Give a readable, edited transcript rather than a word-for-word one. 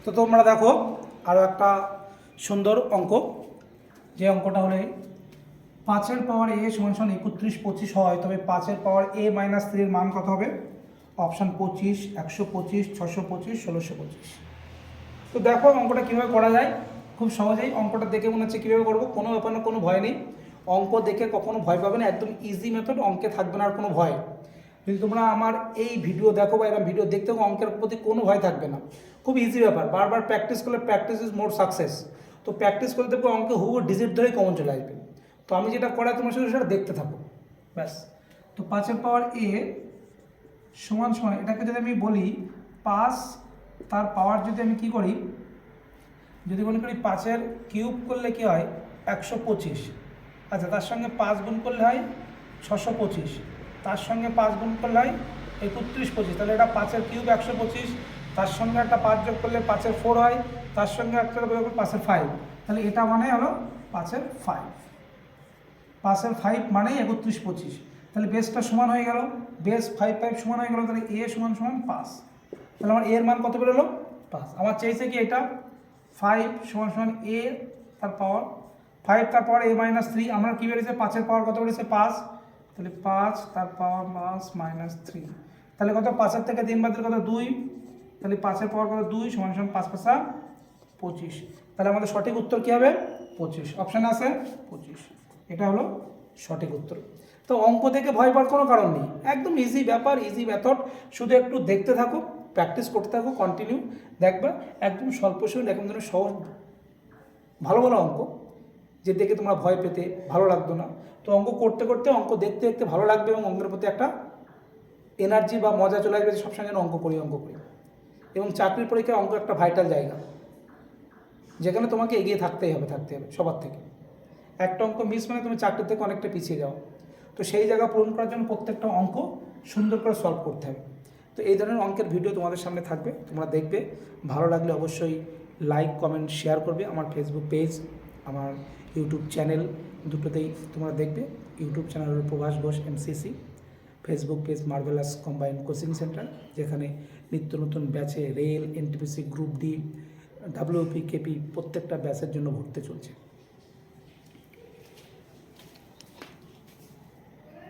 তো তোমরা দেখো আরও একটা সুন্দর অঙ্ক, যে অঙ্কটা হলে 5 এর পাওয়ার a সমান সমান 31 25 হয়, তবে 5 এর পাওয়ার a মাইনাস 3 এর মান কত হবে? অপশান 25, 125, 625, 1625। তো দেখো অঙ্কটা কীভাবে করা যায়। খুব সহজেই অঙ্কটা দেখে মনে হচ্ছে কীভাবে করবো, কোনো ব্যাপার না, কোনো ভয় নেই। অঙ্ক দেখে কখনো ভয় পাবে না, একদম ইজি মেথড, অঙ্কে থাকবে না আর কোনো ভয়। যদি তোমরা আমার এই ভিডিও দেখো বা এরকম ভিডিও দেখতে অঙ্কের প্রতি কোনো ভয় থাকবে না, খুব ইজি ব্যাপার। বারবার প্র্যাকটিস করলে প্র্যাকটিস ইজ মোর সাকসেস। তো প্র্যাকটিস করতে দেখবো অঙ্কে হুবহু ডিজিট ধরেই কমন চলে আসবে। তো আমি যেটা করাই তোমার সাথে সেটা দেখতে থাকো ব্যাস। তো 5 এর পাওয়ার a সমান সমান, এটাকে যদি আমি বলি 5 তার পাওয়ার, যদি আমি কি করি, যদি মনে করি 5 এর কিউব করলে কি হয় 125, আচ্ছা তার সঙ্গে 5 গুণ করলে হয় 625, তার সঙ্গে 5 গুণ করলে হয় 31 25, তাহলে এটা 5 এর কিউব 125, তার সঙ্গে একটা 5 যোগ করলে 5 এর 4 হয়, তার সঙ্গে একটা 5 এর 5, তাহলে এটা মানে হলো 5 এর 5, 5 এর 5 মানেই 31 25, তাহলে বেসটা সমান হয়ে গেল, বেস 5 5 সমান হয়ে গেল, তাহলে a সমান সমান 5, তাহলে আমার a এর মান কত বেরোলো 5। আমার চাইছে কি এটা 5 সমান সমান a তার পাওয়ার 5 তার পাওয়ার a মাইনাস 3, আমরা কী বেরিয়েছে 5 এর পাওয়ার কত বেরিয়েছে 5, তাহলে 5 তার পাওয়ার মাইনাস 3, তাহলে কত 5 এর থেকে 3 বাদ দিলে কত 2, তাহলে 5 এর পাওয়ার কত 2 সমান সমান 5 5 25, তাহলে আমাদের সঠিক উত্তর কী হবে 25, অপশানে আছে 25, এটা হলো সঠিক উত্তর। তো অঙ্ক থেকে ভয় পাওয়ার কোনো কারণ নেই, একদম ইজি ব্যাপার, ইজি মেথড, শুধু একটু দেখতে থাকো, প্র্যাকটিস করতে থাকো, কন্টিনিউ দেখবা একদম স্বল্প সময় এখন ধরনের সহজ ভালো ভালো অঙ্ক, যে দেখে তোমরা ভয় পেতে ভালো লাগতো না। তো অঙ্ক করতে করতে, অঙ্ক দেখতে দেখতে ভালো লাগবে এবং অঙ্কের প্রতি একটা এনার্জি বা মজা চলে আসবে, সবসময় যেন অঙ্ক করি অঙ্ক করি। এবং চাকরির পরীক্ষায় অঙ্ক একটা ভাইটাল জায়গা, যেখানে তোমাকে এগিয়ে থাকতে হবে সবার থেকে। একটা অঙ্ক মিস মানে তুমি চাকরি থেকে অনেকটা পিছিয়ে যাও। তো সেই জায়গা পূরণ করার জন্য প্রত্যেকটা অঙ্ক সুন্দর করে সলভ করতে হবে। তো এই ধরনের অঙ্কের ভিডিও তোমাদের সামনে থাকবে, তোমরা দেখবে, ভালো লাগলে অবশ্যই লাইক কমেন্ট শেয়ার করবে। আমার ফেসবুক পেজ, আমার ইউটিউব চ্যানেল দুটোতেই তোমরা দেখবে। ইউটিউব চ্যানেল হলো Prabhas Ghosh MCC, Facebook page marvellous combined coaching centre, যেখানে নিত্য নতুন ব্যাচে rail, NTPC, group D, WP, KP প্রত্যেকটা ব্যাচের জন্য ভর্তি চলছে।